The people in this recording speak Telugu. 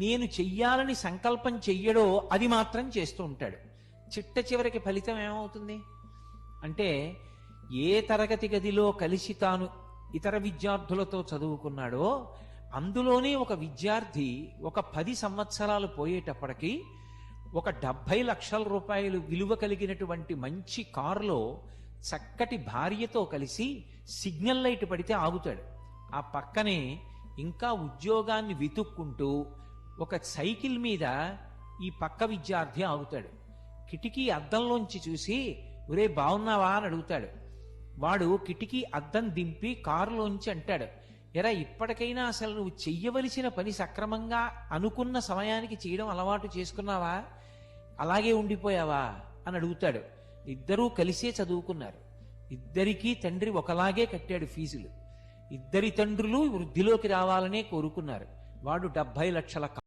నేను చెయ్యాలని సంకల్పం చెయ్యడో అది మాత్రం చేస్తూ ఉంటాడు. చిట్ట చివరికి ఫలితం ఏమవుతుంది అంటే, ఏ తరగతి గదిలో కలిసి తాను ఇతర విద్యార్థులతో చదువుకున్నాడో అందులోనే ఒక విద్యార్థి ఒక 10 సంవత్సరాలు పోయేటప్పటికి ఒక 70 లక్షల రూపాయలు విలువ కలిగినటువంటి మంచి కారులో చక్కటి భార్యతో కలిసి సిగ్నల్ లైట్ పడితే ఆగుతాడు. ఆ పక్కనే ఇంకా ఉద్యోగాన్ని వెతుక్కుంటూ ఒక సైకిల్ మీద ఈ పక్క విద్యార్థి ఆగుతాడు. కిటికీ అద్దంలోంచి చూసి, ఒరే బాగున్నావా అని అడుగుతాడు. వాడు కిటికీ అద్దం దింపి కారులోంచి అంటాడు, ఎరా ఇప్పటికైనా అసలు నువ్వు చెయ్యవలసిన పని సక్రమంగా అనుకున్న సమయానికి చేయడం అలవాటు చేసుకున్నావా, అలాగే ఉండిపోయావా అని అడుగుతాడు. ఇద్దరూ కలిసే చదువుకున్నారు. ఇద్దరికీ తండ్రి ఒకలాగే కట్టాడు ఫీజులు. ఇద్దరి తండ్రులు వృద్ధిలోకి రావాలనే కోరుకున్నారు. వాడు 70 లక్షల